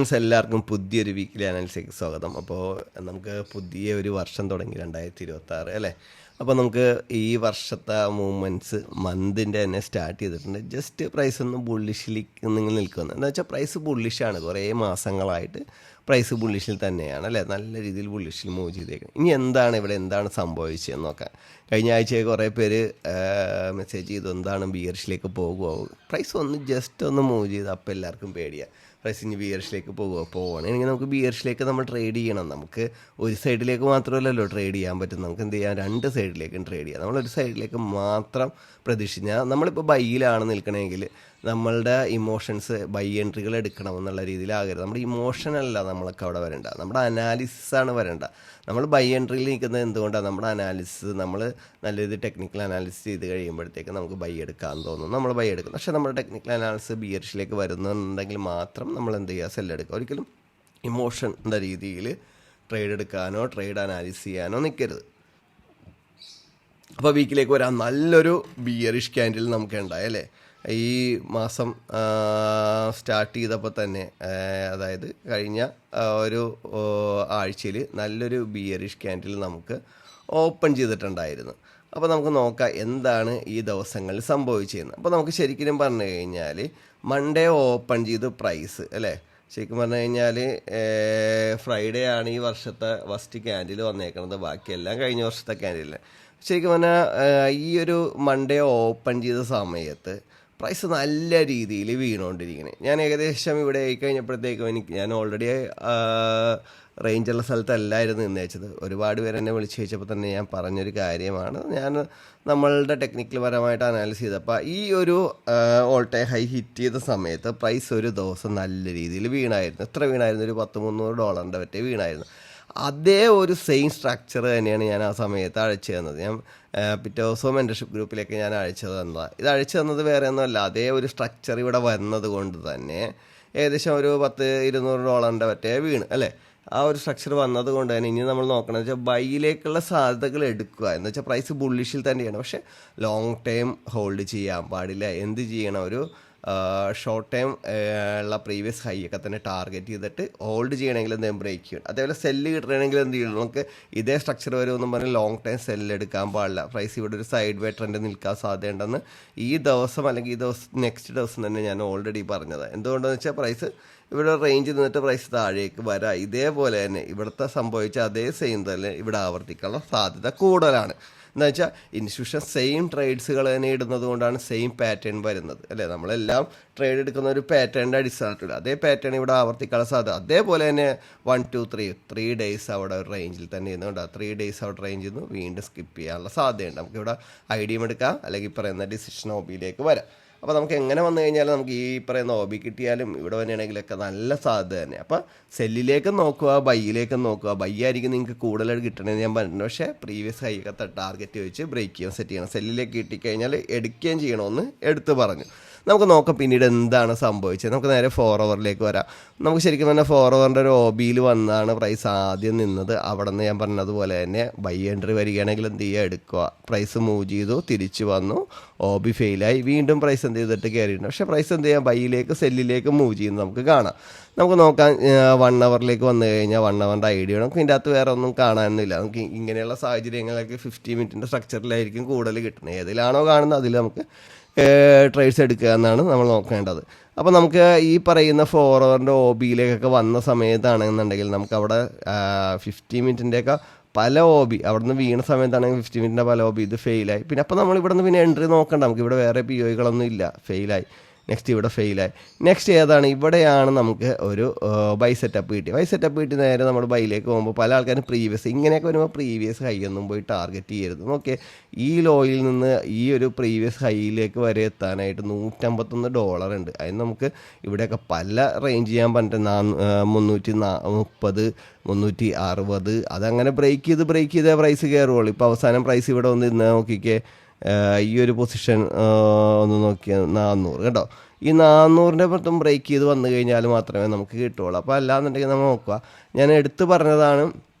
എല്ലാവർക്കും പുതിയൊരു വീക്കിലി അനാലിസിലേക്ക് സ്വാഗതം. അപ്പോൾ നമുക്ക് പുതിയ ഒരു വർഷം തുടങ്ങി 2026 അല്ലേ. അപ്പോൾ നമുക്ക് ഈ വർഷത്തെ മൂവ്മെൻറ്റ്സ് മന്തിൻ്റെ തന്നെ സ്റ്റാർട്ട് ചെയ്തിട്ടുണ്ട്. ജസ്റ്റ് പ്രൈസ് ഒന്ന് ബുള്ളിഷിൽ നിങ്ങൾ നിൽക്കുന്നത് എന്താ വെച്ചാൽ പ്രൈസ് ബുള്ളിഷാണ്. കുറേ മാസങ്ങളായിട്ട് പ്രൈസ് ബുള്ളിഷിൽ തന്നെയാണ് അല്ലേ. നല്ല രീതിയിൽ ബുള്ളിഷിൽ മൂവ് ചെയ്തേക്കുന്നത്. ഇനി എന്താണ് സംഭവിച്ചതെന്ന് നോക്കാം. കഴിഞ്ഞ ആഴ്ച കുറേ പേര് മെസ്സേജ് ചെയ്തു എന്താണ് ബിയറിഷിലേക്ക് പോകുമോ, പ്രൈസ് ഒന്ന് ജസ്റ്റ് ഒന്ന് മൂവ് ചെയ്ത് അപ്പോൾ എല്ലാവർക്കും പേടിയാണ് പ്രൈസ് ഇനി ബിയറിഷിലേക്ക് പോവുകയാണെങ്കിൽ നമുക്ക് ബിയറിഷിലേക്ക് നമ്മൾ ട്രേഡ് ചെയ്യണം. നമുക്ക് ഒരു സൈഡിലേക്ക് മാത്രമല്ലല്ലോ ട്രേഡ് ചെയ്യാൻ പറ്റും, നമുക്ക് എന്ത് ചെയ്യാം, രണ്ട് സൈഡിലേക്കും ട്രേഡ് ചെയ്യാം. നമ്മളൊരു സൈഡിലേക്ക് മാത്രം പ്രതീക്ഷിച്ചാൽ നമ്മളിപ്പോൾ ബൈയിലാണ് നിൽക്കണമെങ്കിൽ നമ്മളുടെ ഇമോഷൻസ് ബൈ എൻട്രികൾ എടുക്കണമെന്നുള്ള രീതിയിലാകരുത്. നമ്മുടെ ഇമോഷനല്ല നമ്മളൊക്കെ അവിടെ വരേണ്ട, നമ്മുടെ അനാലിസിസാണ് വരേണ്ട. നമ്മൾ ബൈ എൻട്രിയിൽ നിൽക്കുന്നത് എന്തുകൊണ്ടാണ്, നമ്മുടെ അനാലിസിസ് നമ്മൾ നല്ല രീതിയിൽ ടെക്നിക്കൽ അനാലിസിസ് ചെയ്ത് കഴിയുമ്പോഴത്തേക്ക് നമുക്ക് ബൈ എടുക്കാൻ തോന്നും, നമ്മൾ ബൈ എടുക്കും. പക്ഷേ നമ്മുടെ ടെക്നിക്കൽ അനാലിസിസ് ബിയറിഷിലേക്ക് വരുന്നുണ്ടെങ്കിൽ മാത്രം നമ്മൾ എന്ത് ചെയ്യുക, സെല്ലെടുക്കുക. ഒരിക്കലും ഇമോഷൻ്റെ രീതിയിൽ ട്രേഡ് എടുക്കാനോ ട്രേഡ് അനാലിസ് ചെയ്യാനോ നിൽക്കരുത്. അപ്പോൾ വീക്കിലേക്ക് വരാൻ നല്ലൊരു ബിയറിഷ് ക്യാൻഡിൽ നമുക്ക് ഉണ്ടായി അല്ലേ. ഈ മാസം സ്റ്റാർട്ട് ചെയ്തപ്പോൾ തന്നെ, അതായത് കഴിഞ്ഞ ഒരു ആഴ്ചയിൽ നല്ലൊരു ബിയറിഷ് ക്യാൻഡിൽ നമുക്ക് ഓപ്പൺ ചെയ്തിട്ടുണ്ടായിരുന്നു. അപ്പോൾ നമുക്ക് നോക്കാം എന്താണ് ഈ ദിവസങ്ങളിൽ സംഭവിച്ചതെന്ന്. അപ്പോൾ നമുക്ക് ശരിക്കും പറഞ്ഞു കഴിഞ്ഞാൽ മൺഡേ ഓപ്പൺ ചെയ്ത് പ്രൈസ് അല്ലേ, ശരിക്കും പറഞ്ഞു കഴിഞ്ഞാൽ ഫ്രൈഡേ ആണ് ഈ വർഷത്തെ ഫസ്റ്റ് ക്യാൻഡിൽ വന്നേക്കുന്നത്, ബാക്കിയെല്ലാം കഴിഞ്ഞ വർഷത്തെ ക്യാൻഡിൽ. ശരിക്കും പറഞ്ഞാൽ ഈ ഒരു മൺഡേ ഓപ്പൺ ചെയ്ത സമയത്ത് പ്രൈസ് നല്ല രീതിയിൽ വീണുകൊണ്ടിരിക്കുന്നത്. ഞാൻ ഏകദേശം ഇവിടെ ആയിക്കഴിഞ്ഞപ്പോഴത്തേക്കും ഞാൻ ഓൾറെഡി റേഞ്ചുള്ള സ്ഥലത്തല്ലായിരുന്നു നിന്നേച്ചത്. ഒരുപാട് പേര് എന്നെ വിളിച്ച് ചോദിച്ചപ്പോൾ തന്നെ ഞാൻ പറഞ്ഞൊരു കാര്യമാണ്, ഞാൻ നമ്മളുടെ ടെക്നിക്കൽ പരമായിട്ട് അനാലിസ് ചെയ്തപ്പോൾ ഈ ഒരു ഓൾ ടൈം ഹൈ ഹിറ്റ് ചെയ്ത സമയത്ത് പ്രൈസ് ഒരു ദിവസം നല്ല രീതിയിൽ വീണായിരുന്നു. എത്ര വീണായിരുന്നു, ഒരു $300 പറ്റേ വീണായിരുന്നു. അതേ ഒരു സെയിം സ്ട്രക്ചർ തന്നെയാണ് ഞാൻ ആ സമയത്ത് അയച്ചു തന്നത്. ഞാൻ പിറ്റേ ദിവസവും മെൻറ്റർഷിപ്പ് ഗ്രൂപ്പിലേക്ക് ഞാൻ അയച്ചു തന്നതാണ്. ഇത് അയച്ചു തന്നത് വേറെ ഒന്നുമല്ല, അതേ ഒരു സ്ട്രക്ചർ ഇവിടെ വന്നത് കൊണ്ട് തന്നെ ഏകദേശം ഒരു $200 പറ്റേ വീണ് അല്ലേ. ആ ഒരു സ്ട്രക്ചർ വന്നത് കൊണ്ട് തന്നെ ഇനി നമ്മൾ നോക്കണമെന്ന് വെച്ചാൽ ബൈയിലേക്കുള്ള സാധ്യതകൾ എടുക്കുക എന്ന് വെച്ചാൽ പ്രൈസ് ബുള്ളിഷിൽ തന്നെയാണ്. പക്ഷേ ലോങ് ടൈം ഹോൾഡ് ചെയ്യാൻ പാടില്ല. എന്ത് ചെയ്യണം, ഒരു ഷോർട്ട് ടൈം ഉള്ള പ്രീവിയസ് ഹൈ ഒക്കെ തന്നെ ടാർഗറ്റ് ചെയ്തിട്ട് ഹോൾഡ് ചെയ്യണമെങ്കിൽ എന്തെങ്കിലും ബ്രേക്ക് ചെയ്യണം. അതേപോലെ സെല്ല് കിട്ടണമെങ്കിൽ എന്ത് ചെയ്യണം, നമുക്ക് ഇതേ സ്ട്രക്ചർ വരുമെന്നും പറഞ്ഞ് ലോങ് ടൈം സെല്ല് എടുക്കാൻ പാടില്ല. പ്രൈസ് ഇവിടെ ഒരു സൈഡ് വേ ട്രെൻഡ് നിൽക്കാൻ സാധ്യതയുണ്ടെന്ന് ഈ ദിവസം അല്ലെങ്കിൽ ഈ ദിവസം നെക്സ്റ്റ് ദിവസം തന്നെ ഞാൻ ഓൾറെഡി പറഞ്ഞത്. എന്തുകൊണ്ടെന്ന് വെച്ചാൽ പ്രൈസ് ഇവിടെ റേഞ്ച് നിന്നിട്ട് പ്രൈസ് താഴേക്ക് വരാം. ഇതേപോലെ തന്നെ ഇവിടുത്തെ സംഭവിച്ച അതേ സെയിം തന്നെ ഇവിടെ ആവർത്തിക്കാനുള്ള സാധ്യത കൂടുതലാണ്. എന്താ വെച്ചാൽ ഇൻസ്റ്റിറ്റ്യൂഷൻ സെയിം ട്രേഡ്സുകൾ തന്നെ ഇടുന്നത് കൊണ്ടാണ് സെയിം പാറ്റേൺ വരുന്നത് അല്ലേ. നമ്മളെല്ലാം ട്രേഡ് എടുക്കുന്ന ഒരു പാറ്റേണിൻ്റെ അടിസ്ഥാനത്തിൽ അതേ പാറ്റേൺ ഇവിടെ ആവർത്തിക്കാനുള്ള സാധ്യത. അതേപോലെ തന്നെ 1 2 3 ഡേയ്സ് അവിടെ ഒരു റേഞ്ചിൽ തന്നെ ഇരുന്നുകൊണ്ട് 3 ഡേയ്സ് അവിടെ റേഞ്ചിൽ നിന്ന് വീണ്ടും സ്കിപ്പ് ചെയ്യാനുള്ള സാധ്യതയുണ്ട്. നമുക്കിവിടെ ഐഡിയം എടുക്കാം, അല്ലെങ്കിൽ പറയുന്ന ഡിസിഷൻ ഒബിയിലേക്ക് വരാം. അപ്പോൾ നമുക്ക് എങ്ങനെ വന്നു കഴിഞ്ഞാൽ നമുക്ക് ഈ പറയുന്ന ഒബി കിട്ടിയാലും ഇവിടെ വരികയാണെങ്കിലൊക്കെ നല്ല സാധ്യത തന്നെ. അപ്പോൾ സെല്ലിലേക്കും നോക്കുക, ബൈയിലേക്കും നോക്കുക. ബൈ ആയിരിക്കും നിങ്ങൾക്ക് കൂടുതലായിട്ട് കിട്ടണമെന്ന് ഞാൻ പറഞ്ഞിട്ടുണ്ട്. പക്ഷേ പ്രീവിയസ് ഹൈയൊക്കെ ടാർഗറ്റ് വെച്ച് ബ്രേക്ക് ചെയ്യാൻ സെറ്റ് ചെയ്യണം. സെല്ലിലേക്ക് കിട്ടിക്കഴിഞ്ഞാൽ എടുക്കുകയും ചെയ്യണമെന്ന് എടുത്ത് പറഞ്ഞു. നമുക്ക് നോക്കാം പിന്നീട് എന്താണ് സംഭവിച്ചത്. നമുക്ക് നേരെ 4 ഹവറിലേക്ക് വരാം. നമുക്ക് ശരിക്കും പറഞ്ഞാൽ 4 ഹവറിൻ്റെ ഒരു ഒബിയിൽ വന്നാണ് പ്രൈസ് ആദ്യം നിന്നത്. അവിടെ നിന്ന് ഞാൻ പറഞ്ഞതുപോലെ തന്നെ ബൈ എൻട്രി വരികയാണെങ്കിൽ എന്ത് ചെയ്യുക, എടുക്കുക. പ്രൈസ് മൂവ് ചെയ്തു, തിരിച്ചു വന്നു, ഒബി ഫെയിലായി, വീണ്ടും പ്രൈസ് എന്ത് ചെയ്തിട്ട് കയറിയിട്ടുണ്ട്. പക്ഷേ പ്രൈസ് എന്ത് ചെയ്യാം, ബൈയിലേക്ക് സെല്ലിലേക്ക് മൂവ് ചെയ്യുന്നത് നമുക്ക് കാണാം. നമുക്ക് നോക്കാം 1 ഹവറിലേക്ക് വന്നു കഴിഞ്ഞാൽ 1 ഹവറിൻ്റെ ഐഡിയ നമുക്ക് ഇതിൻ്റെ അകത്ത് വേറെ ഒന്നും കാണാനൊന്നുമില്ല. നമുക്ക് ഇങ്ങനെയുള്ള സാഹചര്യങ്ങളൊക്കെ 50 മിനിറ്റിൻ്റെ സ്ട്രക്ചറിലായിരിക്കും കൂടുതൽ കിട്ടുന്നത്. ഏതിലാണോ കാണുന്നത് അതിൽ നമുക്ക് ട്രേഡ്സ് എടുക്കുക എന്നാണ് നമ്മൾ നോക്കേണ്ടത്. അപ്പോൾ നമുക്ക് ഈ പറയുന്ന 4 ഹവറിൻ്റെ ഒബിയിലേക്കൊക്കെ വന്ന സമയത്താണെന്നുണ്ടെങ്കിൽ നമുക്ക് അവിടെ 50 മിനിറ്റിൻ്റെയൊക്കെ പല ഒബി അവിടെ നിന്ന് വീണ സമയത്താണെങ്കിൽ 50 മിനിറ്റിൻ്റെ പല ഒബി ഇത് ഫെയിലായി. പിന്നെ അപ്പോൾ നമ്മൾ ഇവിടെ നിന്ന് പിന്നെ എൻട്രി നോക്കണ്ട, നമുക്ക് ഇവിടെ വേറെ POകളൊന്നും ഇല്ല, ഫെയിലായി. നെക്സ്റ്റ് ഇവിടെ ഫെയിലായി. നെക്സ്റ്റ് ഏതാണ്, ഇവിടെയാണ് നമുക്ക് ഒരു ബൈ സെറ്റപ്പ് കിട്ടി. ബൈ സെറ്റപ്പ് കിട്ടി നേരെ നമ്മൾ ബൈയിലേക്ക് പോകുമ്പോൾ പല ആൾക്കാരും പ്രീവിയസ് ഇങ്ങനെയൊക്കെ വരുമ്പോൾ പ്രീവിയസ് ഹൈ ഒന്നും പോയി ടാർഗറ്റ് ചെയ്യരുത്. ഓക്കെ, ഈ ലോയിൽ നിന്ന് ഈ ഒരു പ്രീവിയസ് ഹൈയിലേക്ക് വരെ എത്താനായിട്ട് $151 ഉണ്ട്. അതിന് നമുക്ക് ഇവിടെയൊക്കെ പല റേഞ്ച് ചെയ്യാൻ പറഞ്ഞിട്ട് 330 360 അതങ്ങനെ ബ്രേക്ക് ചെയ്ത് പ്രൈസ് കയറുള്ളൂ. ഇപ്പോൾ അവസാനം പ്രൈസ് ഇവിടെ ഒന്ന് ഇന്ന് നോക്കിക്കേ, ഈ ഒരു പൊസിഷൻ ഒന്ന് നോക്കിയാൽ 400 കേട്ടോ. ഈ 400ൻ്റെ മൊത്തം ബ്രേക്ക് ചെയ്ത് വന്നു കഴിഞ്ഞാൽ മാത്രമേ നമുക്ക് കിട്ടുള്ളൂ. അപ്പോൾ അല്ലാന്നുണ്ടെങ്കിൽ നമ്മൾ നോക്കുക, ഞാൻ എടുത്തു പറഞ്ഞതാണ്,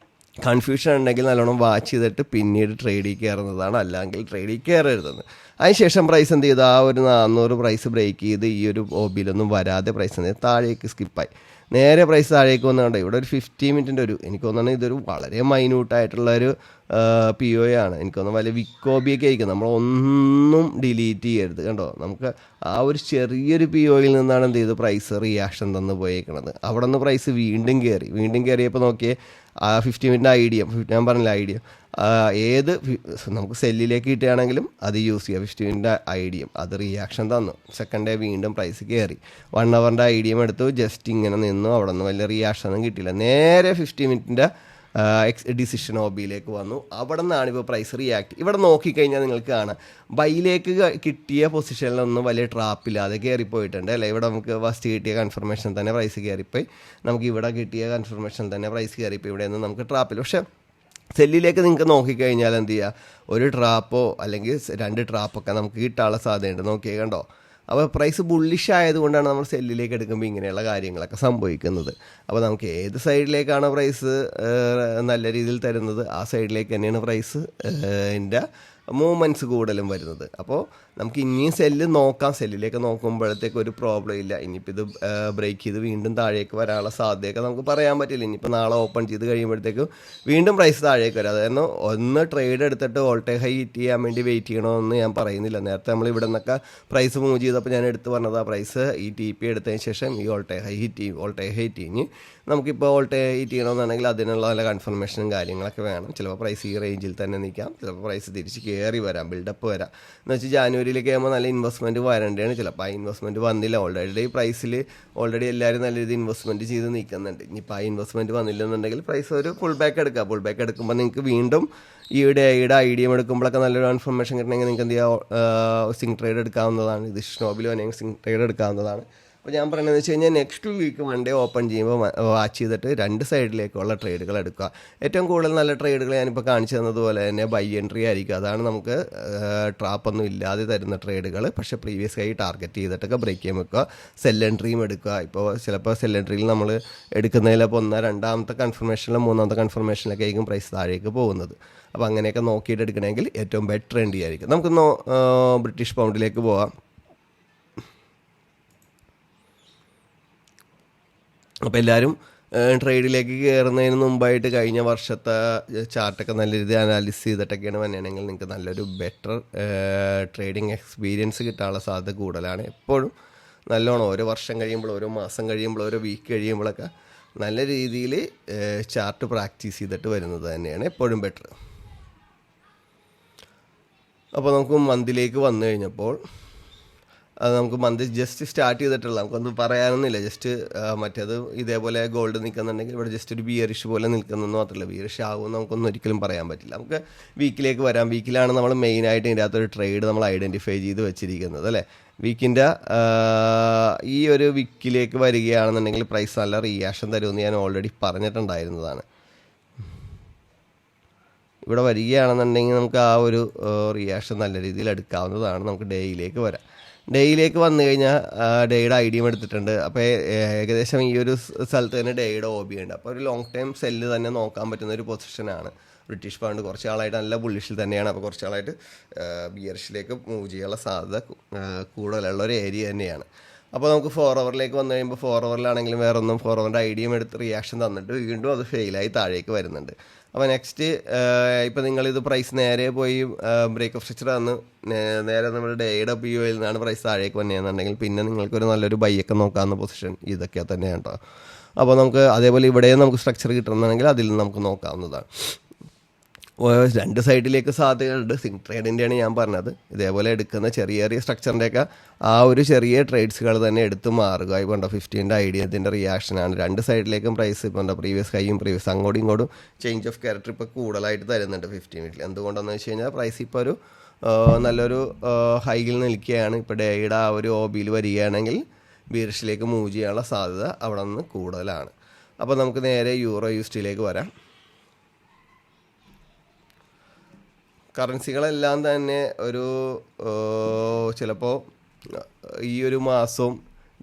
കൺഫ്യൂഷൻ ഉണ്ടെങ്കിൽ നല്ലോണം വാച്ച് ചെയ്തിട്ട് പിന്നീട് ട്രേഡിൽ കയറുന്നതാണ്, അല്ലെങ്കിൽ ട്രേഡിൽ കയറരുതെന്ന്. അതിനുശേഷം പ്രൈസ് എന്ത് ചെയ്തു, ആ ഒരു 400 പ്രൈസ് ബ്രേക്ക് ചെയ്ത് ഈ ഒരു ഒബിയിലൊന്നും വരാതെ പ്രൈസ് എന്ത് താഴേക്ക് സ്കിപ്പായി. നേരെ പ്രൈസ് താഴേക്ക് വന്നുകൊണ്ട് ഇവിടെ ഒരു 50 മിനിറ്റിൻ്റെ എനിക്ക് തോന്നുന്നത് ഇതൊരു വളരെ മൈന്യൂട്ടായിട്ടുള്ളൊരു പി ഒ ആണ്. എനിക്ക് തോന്നുന്നു വല്ല വിക്കോബിയൊക്കെ ആയിരിക്കും. നമ്മളൊന്നും ഡിലീറ്റ് ചെയ്യരുത് കണ്ടോ. നമുക്ക് ആ ഒരു ചെറിയൊരു പി ഒയിൽ നിന്നാണ് എന്ത് ചെയ്ത് പ്രൈസ് റിയാക്ഷൻ തന്ന് പോയേക്കണത്. അവിടെ നിന്ന് പ്രൈസ് വീണ്ടും കയറിയപ്പോൾ നോക്കിയേ ആ 50 മിനിറ്റിൻ്റെ ഐഡിയ ഞാൻ പറഞ്ഞില്ല ഐഡിയ ഏത് നമുക്ക് സെല്ലിലേക്ക് കിട്ടുകയാണെങ്കിലും അത് യൂസ് ചെയ്യുക. 50 മിനിറ്റിൻ്റെ ഐഡിയം അത് റിയാക്ഷൻ തന്നു. സെക്കൻഡ് ഡേ വീണ്ടും പ്രൈസ് കയറി. 1 അവറിൻ്റെ ഐഡിയം എടുത്തു, ജസ്റ്റ് ഇങ്ങനെ നിന്നു. അവിടെ നിന്ന് വലിയ റിയാക്ഷൻ ഒന്നും കിട്ടിയില്ല. നേരെ 50 മിനിറ്റിൻ്റെ ഡിസിഷൻ ഒബിയിലേക്ക് വന്നു. അവിടെ നിന്നാണ് ഇപ്പോൾ പ്രൈസ് റിയാക്ട്. ഇവിടെ നോക്കിക്കഴിഞ്ഞാൽ നിങ്ങൾക്ക് കാണാം ബൈയിലേക്ക് കിട്ടിയ പൊസിഷനിലൊന്നും വലിയ ട്രാപ്പില്ലാതെ കയറിപ്പോയിട്ടുണ്ട് അല്ലേ. ഇവിടെ നമുക്ക് ഫസ്റ്റ് കിട്ടിയ കൺഫർമേഷൻ തന്നെ പ്രൈസ് കയറിപ്പോയി. നമുക്ക് ഇവിടെ കിട്ടിയ കൺഫർമേഷൻ തന്നെ പ്രൈസ് കയറിപ്പോയി. ഇവിടെ നിന്ന് നമുക്ക് ട്രാപ്പില്ല. പക്ഷേ സെല്ലിലേക്ക് നിങ്ങൾക്ക് നോക്കിക്കഴിഞ്ഞാൽ എന്ത് ചെയ്യുക, ഒരു ട്രാപ്പോ അല്ലെങ്കിൽ 2 ട്രാപ്പൊക്കെ നമുക്ക് കിട്ടാനുള്ള സാധ്യതയുണ്ട്. നോക്കിയേ കണ്ടോ. അപ്പോൾ പ്രൈസ് ബുള്ളിഷ് ആയതുകൊണ്ടാണ് നമ്മൾ സെല്ലിലേക്ക് എടുക്കുമ്പോൾ ഇങ്ങനെയുള്ള കാര്യങ്ങളൊക്കെ സംഭവിക്കുന്നത്. അപ്പോൾ നമുക്ക് ഏത് സൈഡിലേക്കാണ് പ്രൈസ് നല്ല രീതിയിൽ തരുന്നത് ആ സൈഡിലേക്ക് തന്നെയാണ് പ്രൈസ് മൂവ്മെൻറ്റ്സ് കൂടുതലും വരുന്നത്. അപ്പോൾ നമുക്ക് ഇനിയും സെല്ല് നോക്കാം. സെല്ലിലേക്ക് നോക്കുമ്പോഴത്തേക്ക് ഒരു പ്രോബ്ലം ഇല്ല. ഇനിയിപ്പോൾ ഇത് ബ്രേക്ക് ചെയ്ത് വീണ്ടും താഴേക്ക് വരാനുള്ള സാധ്യതയൊക്കെ നമുക്ക് പറയാൻ പറ്റില്ല. ഇനിയിപ്പോൾ നാളെ ഓപ്പൺ ചെയ്ത് കഴിയുമ്പോഴത്തേക്കും വീണ്ടും പ്രൈസ് താഴേക്ക് വരും. അതായത് ഒന്ന് ട്രേഡ് എടുത്തിട്ട് ഓൾ ടൈം ഹൈ ഹിറ്റ് ചെയ്യാൻ വേണ്ടി വെയിറ്റ് ചെയ്യണമെന്ന് ഞാൻ പറയുന്നില്ല. നേരത്തെ നമ്മൾ ഇവിടെ നിന്നൊക്കെ പ്രൈസ് മൂവ് ചെയ്തപ്പോൾ ഞാൻ എടുത്ത് പറഞ്ഞത് ആ പ്രൈസ് ഈ ടി പി എടുത്തതിന് ശേഷം ഈ ഓൾ ടൈം ഹൈ ഹിറ്റ് ചെയ്യും. ഓൾ ടൈം ഹൈ ഹിറ്റ് കഴിഞ്ഞ് നമുക്കിപ്പോൾ ഓൾ ടൈം ഹിറ്റ് ചെയ്യണമെന്നുണ്ടെങ്കിൽ അതിനുള്ള നല്ല കൺഫർമേഷനും കാര്യങ്ങളൊക്കെ വേണം. ചിലപ്പോൾ പ്രൈസ് ഈ റേഞ്ചിൽ തന്നെ നിൽക്കാം, ചിലപ്പോൾ പ്രൈസ് തിരിച്ച് കയറി വരാം, ബിൽഡപ്പ് വരാം. എന്ന് വെച്ചാൽ ജാനുവരിയിലേക്ക് ആകുമ്പോൾ നല്ല ഇൻവെസ്റ്റ്മെൻറ്റ് വരേണ്ടതാണ്. ചിലപ്പോൾ ആ ഇൻവെസ്റ്റ്മെൻറ്റ് വന്നില്ല. പ്രൈസിൽ ഓൾറെഡി എല്ലാവരും നല്ല രീതിയിൽ ഇൻവെസ്റ്റ്മെൻറ്റ് ചെയ്ത് നിൽക്കുന്നുണ്ട്. ഇനിയിപ്പോൾ ആ ഇൻവെസ്റ്റ്മെൻറ്റ് വന്നില്ലെന്നുണ്ടെങ്കിൽ പ്രൈസ് ഒരു ഫുൾ ബാക്ക് എടുക്കുക. ഫുൾ ബാക്ക് എടുക്കുമ്പോൾ നിങ്ങൾക്ക് വീണ്ടും ഈ ഐഡിയം എടുക്കുമ്പോഴൊക്കെ നല്ലൊരു കൺഫർമേഷൻ കിട്ടണമെങ്കിൽ നിങ്ങൾക്ക് എന്ത് ചെയ്യുക, സിങ് ട്രേഡ് എടുക്കാവുന്നതാണ്. ഇത് സ്നോബിൽ വേണമെങ്കിൽ സിങ് ട്രേഡ് എടുക്കാവുന്നതാണ്. അപ്പോൾ ഞാൻ പറയുന്നത് വെച്ച് കഴിഞ്ഞാൽ നെക്സ്റ്റ് വീക്ക് മൺഡേ ഓപ്പൺ ചെയ്യുമ്പോൾ വാച്ച് ചെയ്തിട്ട് 2 സൈഡിലേക്കുള്ള ട്രേഡുകൾ എടുക്കുക. ഏറ്റവും കൂടുതൽ നല്ല ട്രേഡുകൾ ഞാനിപ്പോൾ കാണിച്ചു തന്നതുപോലെ തന്നെ ബൈ എൻട്രി ആയിരിക്കും. അതാണ് നമുക്ക് ട്രാപ്പൊന്നും ഇല്ലാതെ തരുന്ന ട്രേഡുകൾ. പക്ഷേ പ്രീവിയസ് ആയി ടാർഗറ്റ് ചെയ്തിട്ടൊക്കെ ബ്രേക്ക് ചെയ്യാൻ വെക്കുക. സെൽ എൻട്രിയും എടുക്കുക. ഇപ്പോൾ ചിലപ്പോൾ സെൽ എൻട്രിയിൽ നമ്മൾ എടുക്കുന്നതിലപ്പോൾ 2ാമത്തെ കൺഫർമേഷനിലും 3ാമത്തെ കൺഫർമേഷനിലൊക്കെ ആയിരിക്കും പ്രൈസ് താഴേക്ക് പോകുന്നത്. അപ്പോൾ അങ്ങനെയൊക്കെ നോക്കിയിട്ട് എടുക്കണമെങ്കിൽ ഏറ്റവും ബെറ്റർ എൻട്രി ആയിരിക്കും. നമുക്കൊന്ന് ബ്രിട്ടീഷ് പൗണ്ടിലേക്ക് പോവാം. അപ്പോൾ എല്ലാവരും ട്രേഡിലേക്ക് കയറുന്നതിന് മുമ്പായിട്ട് കഴിഞ്ഞ വർഷത്തെ ചാർട്ടൊക്കെ നല്ല രീതിയിൽ അനാലിസിസ് ചെയ്തിട്ടൊക്കെയാണ് വന്നതെങ്കിൽ നിങ്ങൾക്ക് നല്ലൊരു ബെറ്റർ ട്രേഡിങ് എക്സ്പീരിയൻസ് കിട്ടാനുള്ള സാധ്യത കൂടുതലാണ്. എപ്പോഴും നല്ലോണം ഓരോ വർഷം കഴിയുമ്പോൾ, ഓരോ മാസം കഴിയുമ്പോൾ, ഓരോ വീക്ക് കഴിയുമ്പോഴൊക്കെ നല്ല രീതിയിൽ ചാർട്ട് പ്രാക്ടീസ് ചെയ്തിട്ട് വരുന്നത് തന്നെയാണ് എപ്പോഴും ബെറ്റർ. അപ്പോൾ നമുക്ക് മന്തിലേക്ക് വന്നു കഴിഞ്ഞപ്പോൾ അത് നമുക്ക് മന്ത് ജസ്റ്റ് സ്റ്റാർട്ട് ചെയ്തിട്ടുള്ള നമുക്കൊന്നും പറയാനൊന്നുമില്ല. ജസ്റ്റ് മറ്റേത് ഇതേപോലെ ഗോൾഡ് നിൽക്കുന്നുണ്ടെങ്കിൽ ഇവിടെ ജസ്റ്റ് ഒരു ബിയറിഷ് പോലെ നിൽക്കുന്നതെന്ന് മാത്രമല്ല. ബിയറിഷ് ആകുമെന്ന് നമുക്കൊന്നും ഒരിക്കലും പറയാൻ പറ്റില്ല. നമുക്ക് വീക്കിലേക്ക് വരാം. വീക്കിലാണ് നമ്മൾ മെയിനായിട്ട് ഇതിൻ്റെ അകത്തൊരു ട്രേഡ് നമ്മൾ ഐഡൻറ്റിഫൈ ചെയ്ത് വെച്ചിരിക്കുന്നത് അല്ലേ. വീക്കിൻ്റെ ഈ ഒരു വീക്കിലേക്ക് വരികയാണെന്നുണ്ടെങ്കിൽ പ്രൈസ് നല്ല റിയാക്ഷൻ തരുമെന്ന് ഞാൻ ഓൾറെഡി പറഞ്ഞിട്ടുണ്ടായിരുന്നതാണ്. ഇവിടെ വരികയാണെന്നുണ്ടെങ്കിൽ നമുക്ക് ആ ഒരു റിയാക്ഷൻ നല്ല രീതിയിൽ എടുക്കാവുന്നതാണ്. നമുക്ക് ഡേയിലേക്ക് വരാം. ഡേയിലേക്ക് വന്നു കഴിഞ്ഞാൽ ഡേയുടെ ഐഡിയം എടുത്തിട്ടുണ്ട്. അപ്പോൾ ഏകദേശം ഈ ഒരു സ്ഥലത്ത് തന്നെ ഡേയുടെ ഓബി ഉണ്ട്. അപ്പോൾ ഒരു ലോങ് ടൈം സെല്ല് തന്നെ നോക്കാൻ പറ്റുന്ന ഒരു പൊസിഷനാണ്. ബ്രിട്ടീഷ് പൗണ്ട് കുറച്ച് ആളായിട്ട് നല്ല ബുള്ളിഷിൽ തന്നെയാണ്. അപ്പോൾ കുറച്ച് ആളായിട്ട് ബിയറിഷിലേക്ക് മൂവ് ചെയ്യാനുള്ള സാധ്യത കൂടുതലുള്ള ഒരു ഏരിയ തന്നെയാണ്. അപ്പോൾ നമുക്ക് 4 അവറിലേക്ക് വന്നു കഴിയുമ്പോൾ 4 അവറിലാണെങ്കിലും വേറെ ഒന്നും 4 അവറിൻ്റെ ഐഡിയം എടുത്ത് റിയാക്ഷൻ തന്നിട്ട് വീണ്ടും അത് ഫെയിലായി താഴേക്ക് വരുന്നുണ്ട്. അപ്പോൾ നെക്സ്റ്റ് ഇപ്പോൾ നിങ്ങളിത് പ്രൈസ് നേരെ പോയി ബ്രേക്ക് ഓഫ് സ്ട്രക്ചർ തന്ന് നേരെ നമ്മുടെ ഡേയുടെ പി ഒയിൽ നിന്നാണ് പ്രൈസ് താഴേക്ക് വന്നതെന്നുണ്ടെങ്കിൽ പിന്നെ നിങ്ങൾക്കൊരു നല്ലൊരു ബൈയൊക്കെ നോക്കാവുന്ന പൊസിഷൻ ഇതൊക്കെ തന്നെയാണ് കേട്ടോ. അപ്പോൾ നമുക്ക് അതേപോലെ ഇവിടെയും നമുക്ക് സ്ട്രക്ചർ കിട്ടണമെന്നുണ്ടെങ്കിൽ അതിൽ നിന്ന് നമുക്ക് നോക്കാവുന്നതാണ്. 2 സൈഡിലേക്ക് സാധ്യതയുണ്ട്. സിങ് ട്രേഡിൻ്റെയാണ് ഞാൻ പറഞ്ഞത്. ഇതേപോലെ എടുക്കുന്ന ചെറിയ ചെറിയ സ്ട്രക്ചറിൻ്റെയൊക്കെ ആ ഒരു ചെറിയ ട്രേഡ്സുകൾ തന്നെ എടുത്ത് മാറുക. ഇപ്പോൾ ഉണ്ടോ 15ൻ്റെ ഐഡിയത്തിൻ്റെ റിയാക്ഷനാണ്. 2 സൈഡിലേക്കും പ്രൈസ് ഇപ്പോൾ ഉണ്ടോ പ്രീവിയസ് ഹൈയും പ്രീവിയസ് അങ്ങോട്ടും ഇങ്ങോട്ടും ചേഞ്ച് ഓഫ് ക്യാരക്ടർ ഇപ്പോൾ കൂടുതലായിട്ട് തരുന്നുണ്ട് 15 മിനിറ്റിൽ. എന്തുകൊണ്ടെന്ന് വെച്ച് കഴിഞ്ഞാൽ പ്രൈസ് ഇപ്പോൾ ഒരു നല്ലൊരു ഹൈയിൽ നിൽക്കുകയാണ്. ഇപ്പോൾ ഡേയുടെ ആ ഒരു ഓബിയിൽ വരികയാണെങ്കിൽ ബീറിഷിലേക്ക് മൂവ് ചെയ്യാനുള്ള സാധ്യത അവിടെ നിന്ന് കൂടുതലാണ്. അപ്പോൾ നമുക്ക് നേരെ യൂറോ USDയിലേക്ക് വരാം. കറൻസികളെല്ലാം തന്നെ ഒരു ചിലപ്പോൾ ഈ ഒരു മാസവും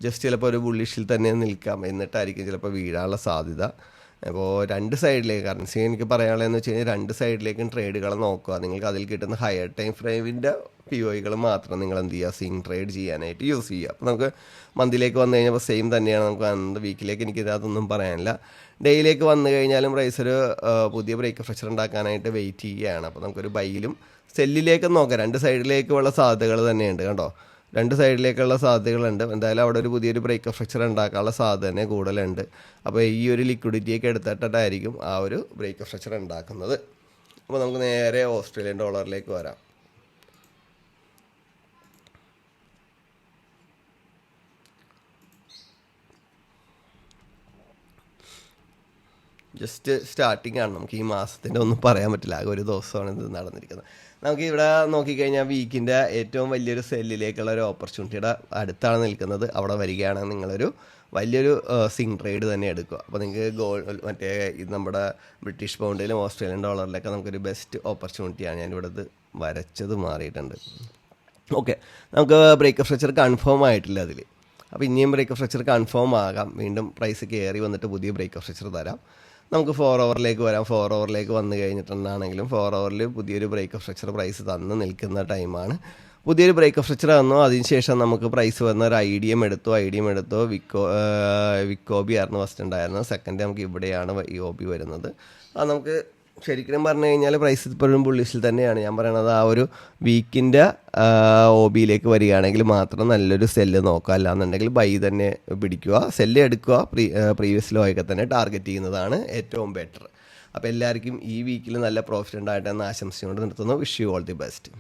ജസ്റ്റ് ചിലപ്പോൾ ഒരു ബുള്ളിഷിൽ തന്നെ നിൽക്കാം. എന്നിട്ടായിരിക്കും ചിലപ്പോൾ വീഴാനുള്ള സാധ്യത. അപ്പോൾ രണ്ട് സൈഡിലേക്ക് കറൻസി എനിക്ക് പറയാനുള്ളതെന്ന് വെച്ച് കഴിഞ്ഞാൽ രണ്ട് സൈഡിലേക്കും ട്രേഡുകൾ നോക്കുക. നിങ്ങൾക്ക് അതിൽ കിട്ടുന്ന ഹയർ ടൈം ഫ്രെയിമിൻ്റെ POIകൾ മാത്രം നിങ്ങൾ എന്ത് ചെയ്യുക, സ്വിംഗ് ട്രേഡ് ചെയ്യാനായിട്ട് യൂസ് ചെയ്യുക. അപ്പോൾ നമുക്ക് മന്തിലേക്ക് വന്നു കഴിഞ്ഞപ്പോൾ സെയിം തന്നെയാണ്. നമുക്ക് വീക്കിലേക്ക് എനിക്ക് ഇതിനകത്തൊന്നും പറയാനില്ല. ഡേയിലേക്ക് വന്നു കഴിഞ്ഞാലും പ്രൈസ് ഒരു പുതിയ ബ്രേക്ക് ഫ്രഷർ ഉണ്ടാക്കാനായിട്ട് വെയിറ്റ് ചെയ്യുകയാണ്. അപ്പോൾ നമുക്കൊരു ബൈയിലും സെല്ലിലേക്കും നോക്കാം. രണ്ട് സൈഡിലേക്കുള്ള സാധ്യതകൾ തന്നെയുണ്ട് കേട്ടോ. രണ്ട് സൈഡിലേക്കുള്ള സാധ്യതകളുണ്ട്. എന്തായാലും അവിടെ ഒരു പുതിയൊരു ബ്രേക്ക് ഫ്രക്ചർ ഉണ്ടാക്കാനുള്ള സാധ്യത തന്നെ കൂടുതലുണ്ട്. അപ്പോൾ ഈ ഒരു ലിക്വിഡിറ്റിയൊക്കെ എടുത്തിട്ടായിരിക്കും ആ ഒരു ബ്രേക്ക് ഫ്രക്ചർ ഉണ്ടാക്കുന്നത്. അപ്പോൾ നമുക്ക് നേരെ ഓസ്ട്രേലിയൻ ഡോളറിലേക്ക് വരാം. ജസ്റ്റ് സ്റ്റാർട്ടിംഗ് ആണ്. നമുക്ക് ഈ മാസത്തിൻ്റെ ഒന്നും പറയാൻ പറ്റില്ല, ആകെ ഒരു ദിവസമാണ് ഇത് നടന്നിരിക്കുന്നത്. നമുക്ക് ഇവിടെ നോക്കിക്കഴിഞ്ഞാൽ വീക്കിൻ്റെ ഏറ്റവും വലിയൊരു സെല്ലിലേക്കുള്ള ഒരു ഓപ്പർച്യൂണിറ്റിയുടെ അടുത്താണ് നിൽക്കുന്നത്. അവിടെ വരികയാണെങ്കിൽ നിങ്ങളൊരു വലിയൊരു സ്വിംഗ് ട്രേഡ് തന്നെ എടുക്കുക. അപ്പോൾ നിങ്ങൾക്ക് മറ്റേ ഇത് നമ്മുടെ ബ്രിട്ടീഷ് പൗണ്ടിലും ഓസ്ട്രേലിയൻ ഡോളറിലൊക്കെ നമുക്കൊരു ബെസ്റ്റ് ഓപ്പർച്യൂണിറ്റിയാണ്. ഞാനിവിടെ ഇത് വരച്ചത് മാറിയിട്ടുണ്ട്. ഓക്കെ, നമുക്ക് ബ്രേക്ക് ഫ്രക്ചർ കൺഫേം ആയിട്ടില്ല അതിൽ. അപ്പോൾ ഇനിയും ബ്രേക്ക് ഫ്രക്ചർ കൺഫേം ആകാം. വീണ്ടും പ്രൈസ് കയറി വന്നിട്ട് പുതിയ ബ്രേക്ക് ഫ്രക്ചർ തരാം. നമുക്ക് 4 ഹവറിലേക്ക് വരാം. 4 ഹവറിലേക്ക് വന്നു കഴിഞ്ഞിട്ടുണ്ടാണെങ്കിലും 4 ഹവറിൽ പുതിയൊരു ബ്രേക്ക് ഫ്രക്ചർ പ്രൈസ് തന്ന് നിൽക്കുന്ന ടൈമാണ്. പുതിയൊരു ബ്രേക്ക് ഫ്രക്ചർ തന്നു. അതിനുശേഷം നമുക്ക് പ്രൈസ് വന്ന ഒരു IDM എടുത്തു. വിക്കോബി ആയിരുന്നു ഫസ്റ്റ് ഉണ്ടായിരുന്നത്. സെക്കൻഡ് നമുക്ക് ഇവിടെയാണ് EOB വരുന്നത്. അത് നമുക്ക് ശരിക്കും പറഞ്ഞു കഴിഞ്ഞാൽ പ്രൈസ് ഇപ്പോഴും ബുള്ളിഷിൽ തന്നെയാണ്. ഞാൻ പറയണത് ആ ഒരു വീക്കിൻ്റെ OBയിലേക്ക് വരികയാണെങ്കിൽ മാത്രം നല്ലൊരു സെല്ല് നോക്കുക. അല്ലാന്നുണ്ടെങ്കിൽ ബൈ തന്നെ പിടിക്കുക, സെല്ല് എടുക്കുക. പ്രീവിയസ് ലോ ഒക്കെ തന്നെ ടാർഗറ്റ് ചെയ്യുന്നതാണ് ഏറ്റവും ബെറ്റർ. അപ്പോൾ എല്ലാവർക്കും ഈ വീക്കിൽ നല്ല പ്രോഫിറ്റ് ഉണ്ടായിട്ടെന്ന് ആശംസിച്ചുകൊണ്ട് നിർത്തുന്നു. Wish you all the best.